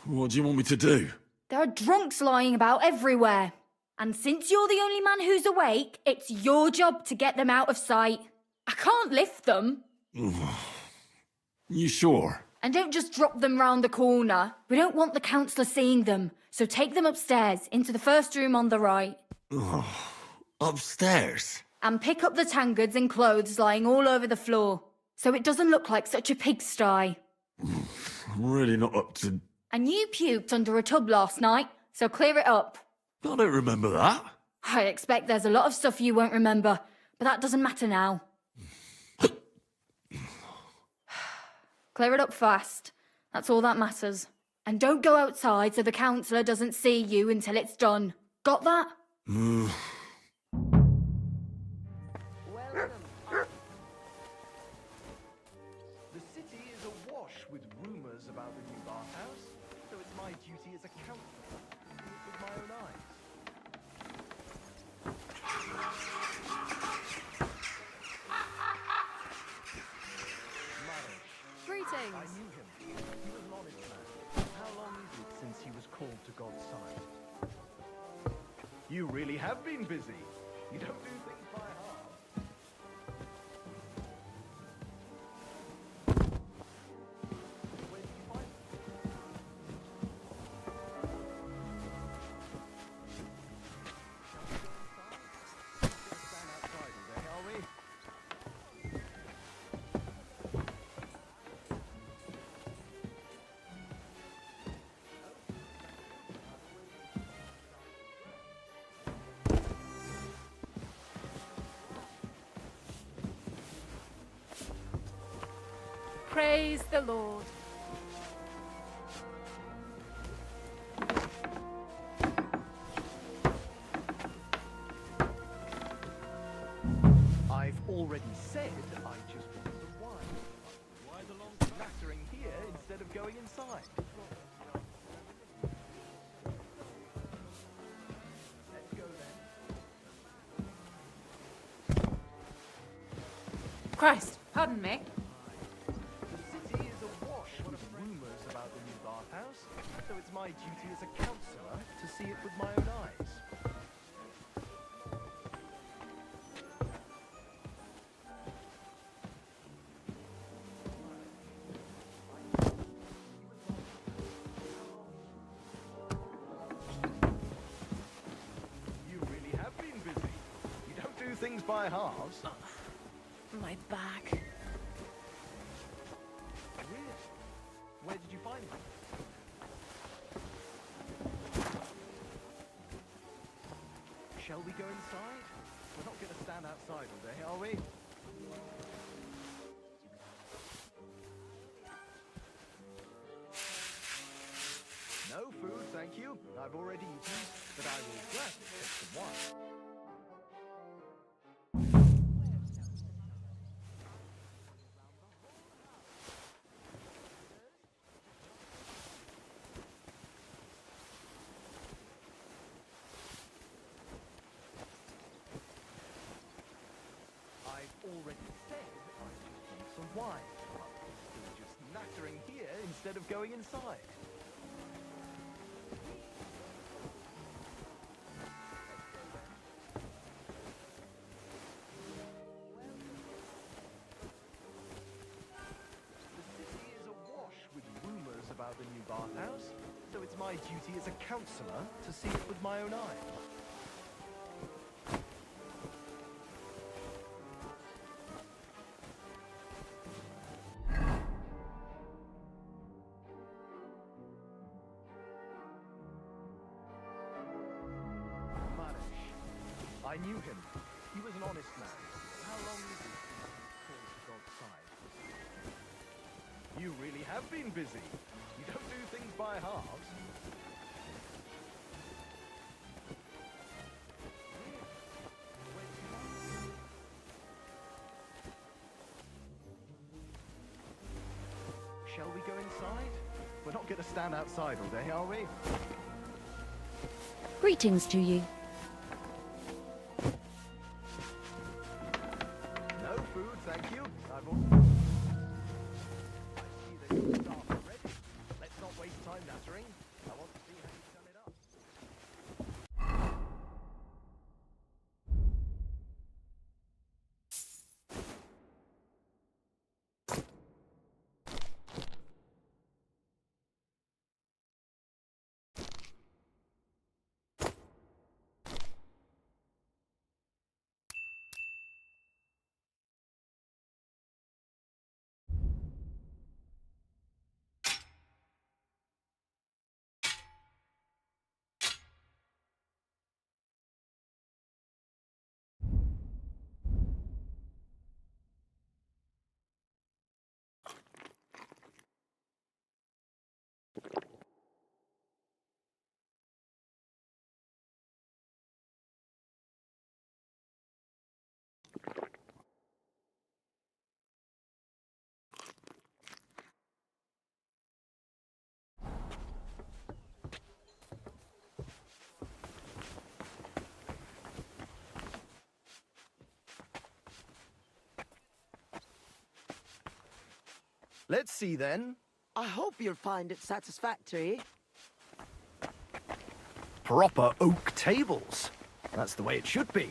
What do you want me to do? There are drunks lying about everywhere. And since you're the only man who's awake, it's your job to get them out of sight. I can't lift them. You sure? And don't just drop them round the corner. We don't want the councillor seeing them. So take them upstairs, into the first room on the right. Upstairs? And pick up the tankards and clothes lying all over the floor, so it doesn't look like such a pigsty. I'm really not up to... And you puked under a tub last night, so clear it up. I don't remember that. I expect there's a lot of stuff you won't remember, but that doesn't matter now. Clear it up fast. That's all that matters. And don't go outside so the councillor doesn't see you until it's done. Got that? The city is awash with rumours about the new bathhouse, so it's my duty as a councillor to see it with my own eyes. Greetings. I knew him. He was an honest man. How long is it since he was called to God's side? You really have been busy. You don't do things by half. Where did you find him? Stand outside all day, are we? Praise the Lord. I've already said I just want some wine. Why the long nattering here instead of going inside? Let's go then. Christ, pardon me. The city is awash with rumours about the new bathhouse, so it's my duty as a councillor to see it with my own eyes. You really have been busy. You don't do things by halves. My back. Really? Where did you find him? Shall we go inside? We're not going to stand outside all day, are we? No food, thank you. I've already eaten, but I will gladly take some wine. I've already said I just want some wine. But you're just nattering here instead of going inside. The city is awash with rumours about the new bathhouse, so it's my duty as a councillor to see it with my own eyes. I knew him. He was an honest man. How long is it since he was called to God's side? You really have been busy. You don't do things by halves. Shall we go inside? We're not going to stand outside all day, are we? Greetings to you. No food, thank you. I've already... I see that you're staff already. Let's not waste time nattering. I want to see how you done it up. Let's see then. I hope you'll find it satisfactory. Proper oak tables. That's the way it should be.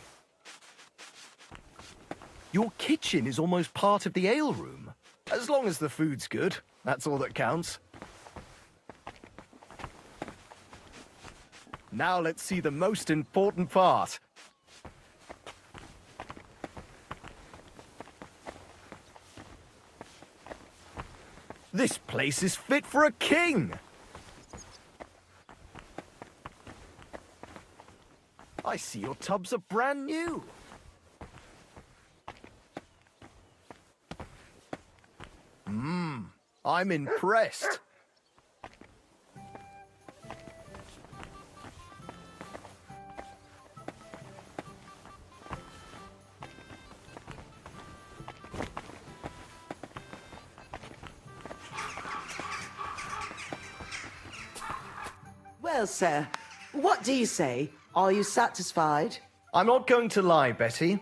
Your kitchen is almost part of the ale room. As long as the food's good, that's all that counts. Now let's see the most important part. This place is fit for a king! I see your tubs are brand new. I'm impressed. Well, sir, what do you say? Are you satisfied? I'm not going to lie, Betty.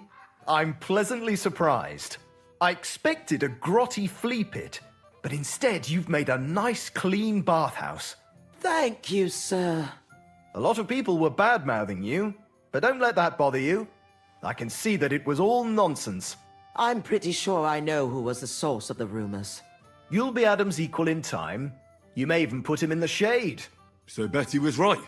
I'm pleasantly surprised. I expected a grotty flea pit, but instead you've made a nice, clean bathhouse. Thank you, sir. A lot of people were bad-mouthing you, but don't let that bother you. I can see that it was all nonsense. I'm pretty sure I know who was the source of the rumors. You'll be Adam's equal in time. You may even put him in the shade. So Betty was right.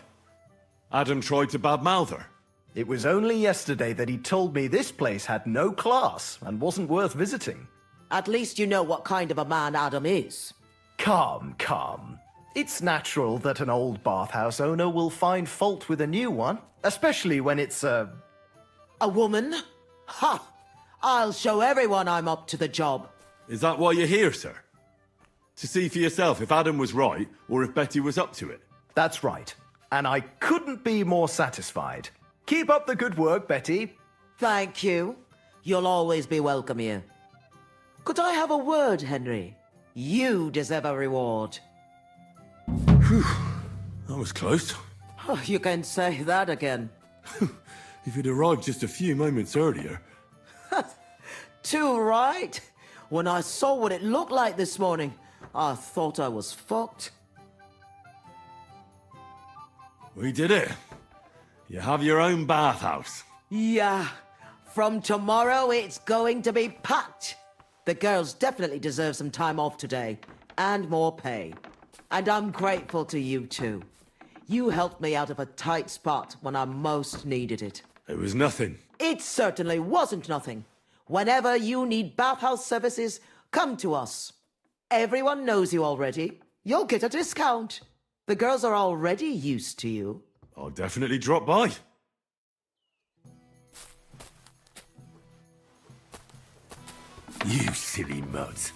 Adam tried to badmouth her. It was only yesterday that he told me this place had no class and wasn't worth visiting. At least you know what kind of a man Adam is. Calm. It's natural that an old bathhouse owner will find fault with a new one, especially when it's a woman? Ha! I'll show everyone I'm up to the job. Is that why you're here, sir? To see for yourself if Adam was right or if Betty was up to it? That's right. And I couldn't be more satisfied. Keep up the good work, Betty. Thank you. You'll always be welcome here. Could I have a word, Henry? You deserve a reward. Whew. That was close. Oh, you can say that again. If you'd arrived just a few moments earlier. Too right. When I saw what it looked like this morning, I thought I was fucked. We did it. You have your own bathhouse. Yeah. From tomorrow, it's going to be packed. The girls definitely deserve some time off today. And more pay. And I'm grateful to you too. You helped me out of a tight spot when I most needed it. It was nothing. It certainly wasn't nothing. Whenever you need bathhouse services, come to us. Everyone knows you already. You'll get a discount. The girls are already used to you. I'll definitely drop by. You silly mutt.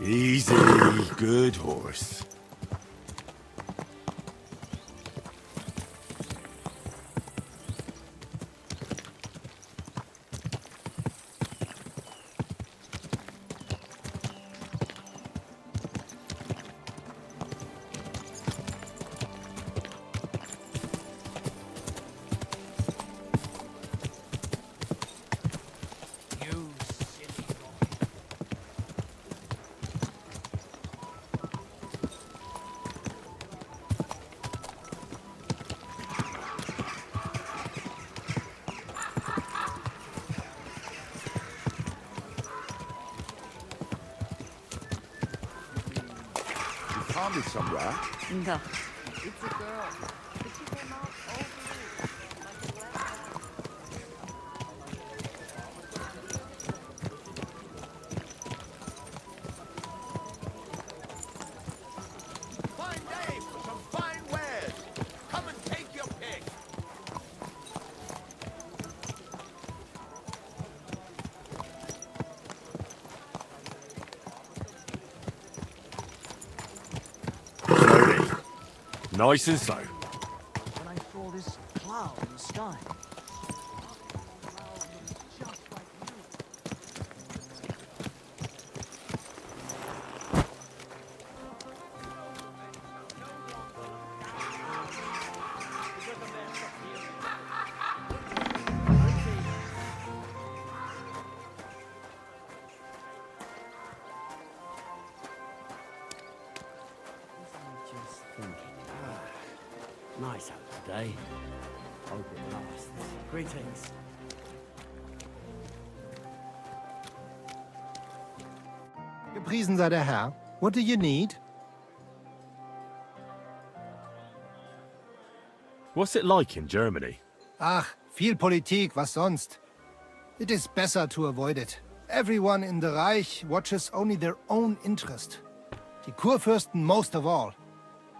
Easy, good horse. find me somewhere. No. It's a girl. But she came out all blue. Like a Fine day for some fine wares. Come and take your pick. Slowly. Nice and slow. When I saw this cloud in the sky. Just thinking. Nice out today. Hope it lasts. Greetings. Gepriesen sei der Herr. What do you need? What's it like in Germany? Ach, viel Politik, was sonst? It is better to avoid it. Everyone in the Reich watches only their own interest. Die Kurfürsten most of all.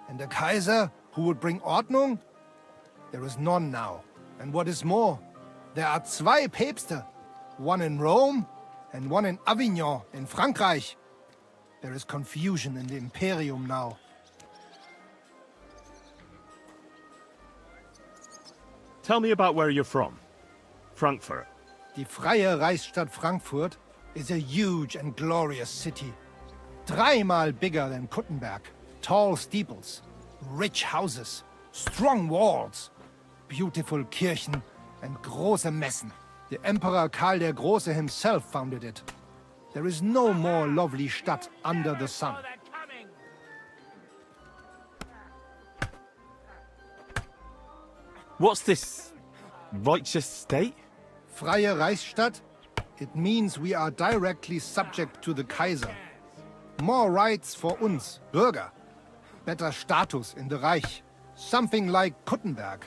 And the Kaiser, who would bring Ordnung? There is none now. And what is more, there are zwei Päpste. One in Rome and one in Avignon in Frankreich. There is confusion in the Imperium now. Tell me about where you're from. Frankfurt. Die freie Reichsstadt Frankfurt is a huge and glorious city. Dreimal bigger than Kuttenberg. Tall steeples, rich houses, strong walls, beautiful Kirchen, and große Messen. The Emperor Karl der Große himself founded it. There is no more lovely Stadt under the sun. What's this righteous state? Freie Reichsstadt? It means we are directly subject to the Kaiser. More rights for uns, Bürger. Better status in the Reich. Something like Kuttenberg.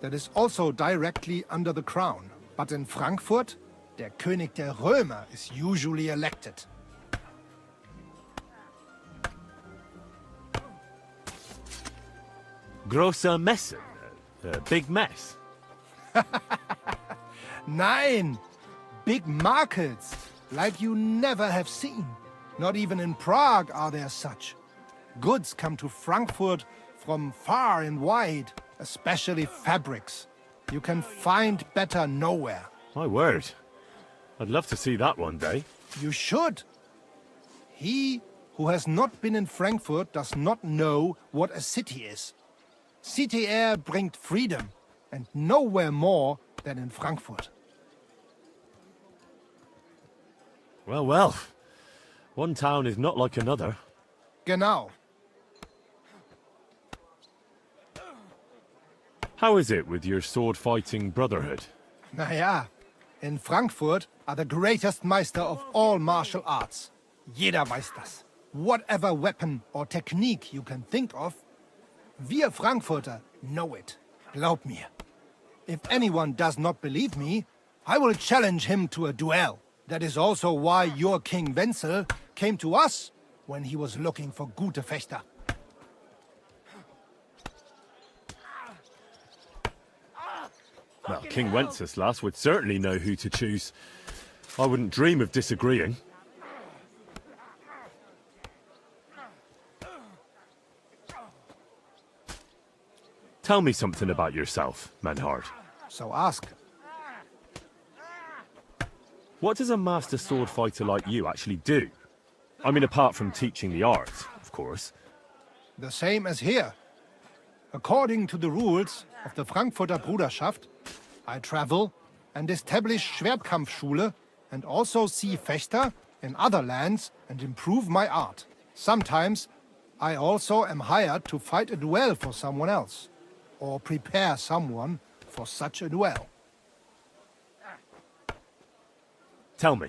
That is also directly under the crown. But in Frankfurt, der König der Römer is usually elected. Große Messe. A big mess. Nein! Big markets, like you never have seen. Not even in Prague are there such. Goods come to Frankfurt from far and wide, especially fabrics. You can find better nowhere. My word. I'd love to see that one day. You should. He who has not been in Frankfurt does not know what a city is. City air bringt freedom, and nowhere more than in Frankfurt. Well, well. One town is not like another. Genau. How is it with your sword-fighting brotherhood? Naja, in Frankfurt are the greatest Meister of all martial arts. Jeder weiß das. Whatever weapon or technique you can think of, wir Frankfurter know it. Glaub mir. If anyone does not believe me, I will challenge him to a duel. That is also why your King Wenzel came to us when he was looking for gute Fechter. Well, King Wenceslas would certainly know who to choose. I wouldn't dream of disagreeing. Tell me something about yourself, Manhart. So ask. What does a master sword fighter like you actually do? I mean, apart from teaching the art, of course. The same as here. According to the rules of the Frankfurter Bruderschaft, I travel and establish Schwertkampfschule and also see Fechter in other lands and improve my art. Sometimes I also am hired to fight a duel for someone else or prepare someone for such a duel. Tell me,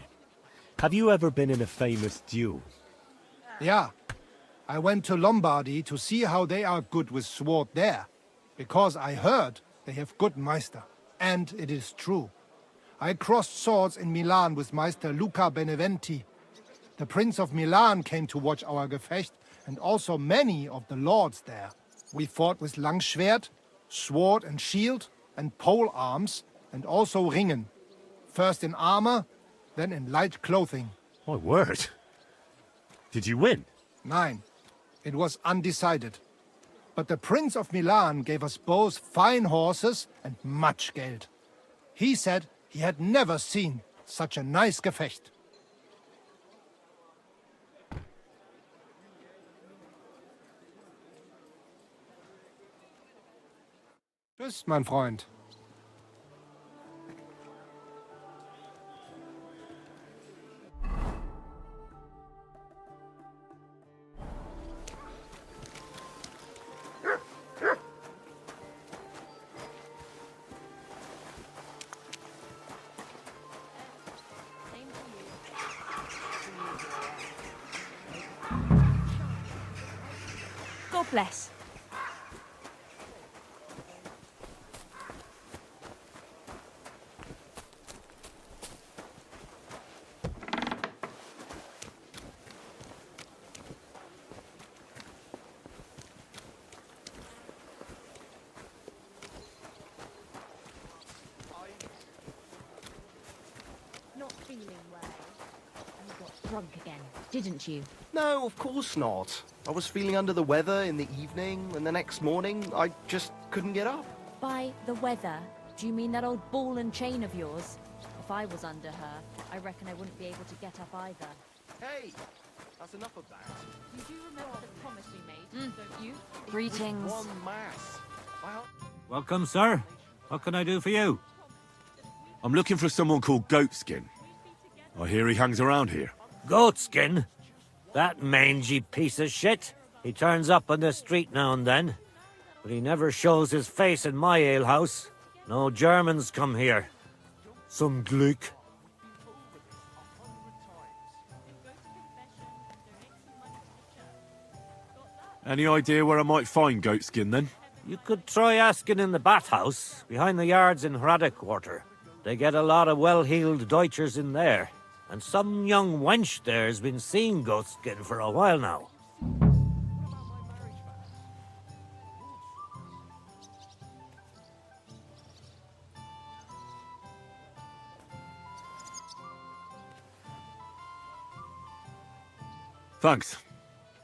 have you ever been in a famous duel? Yeah, I went to Lombardy to see how they are good with sword there, because I heard they have good meister, and it is true. I crossed swords in Milan with Meister Luca Beneventi. The Prince of Milan came to watch our Gefecht, and also many of the lords there. We fought with Langschwert, sword and shield, and pole arms, and also ringen. First in armor, then in light clothing. My word. Did you win? Nein, it was undecided. But the Prince of Milan gave us both fine horses and much geld. He said he had never seen such a nice Gefecht. Tschüss, mein Freund. God bless. Not feeling well. You got drunk again, didn't you? No, of course not. I was feeling under the weather in the evening, and the next morning I just couldn't get up. By the weather, do you mean that old ball and chain of yours? If I was under her, I reckon I wouldn't be able to get up either. Hey, that's enough of that. You do remember the promise we made, don't you? Greetings. One mass. Welcome, sir. What can I do for you? I'm looking for someone called Goatskin. I hear he hangs around here. Goatskin? That mangy piece of shit. He turns up on the street now and then. But he never shows his face in my alehouse. No Germans come here. Some Glück. Any idea where I might find Goatskin, then? You could try asking in the bathhouse, behind the yards in Hrada Quarter. They get a lot of well-heeled Deutschers in there. And some young wench there has been seeing Goatskin for a while now. Thanks.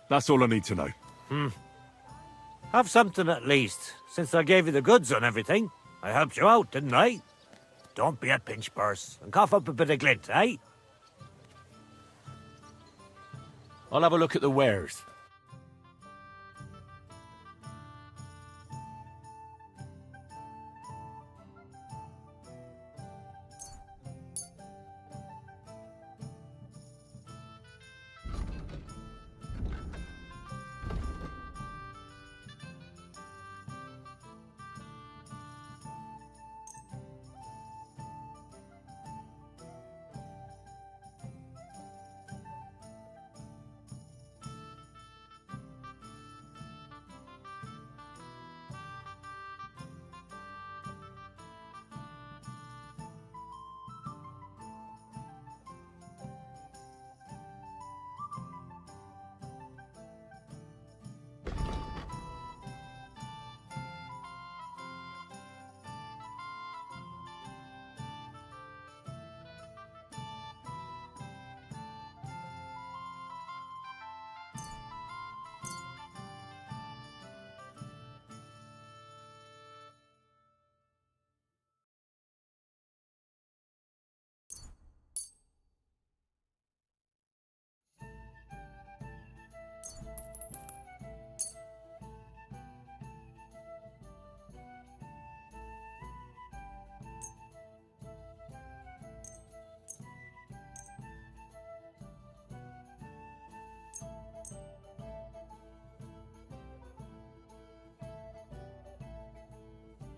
That's all I need to know. Have something at least, since I gave you the goods on everything. I helped you out, didn't I? Don't be a pinch purse, and cough up a bit of glint, eh? I'll have a look at the wares.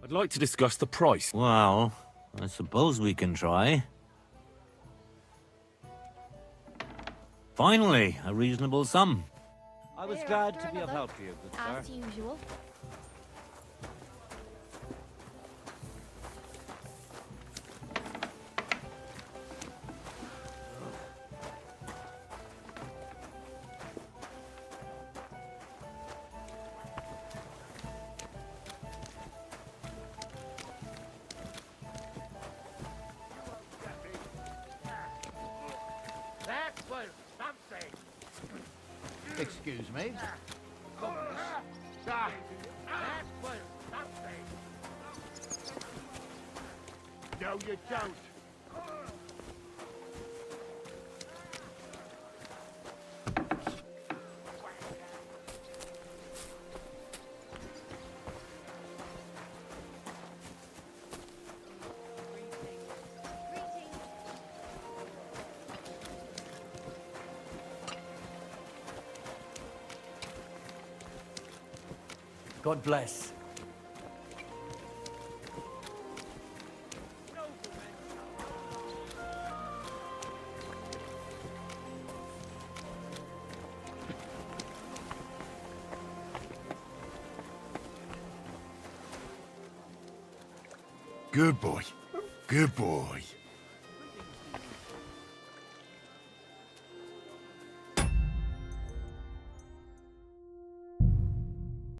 I'd like to discuss the price. Well, I suppose we can try. Finally, a reasonable sum. I was Here glad after to be of another, help to you, good sir. As usual. That was something. Excuse me. That was something. No, you don't. God bless. Good boy. Good boy.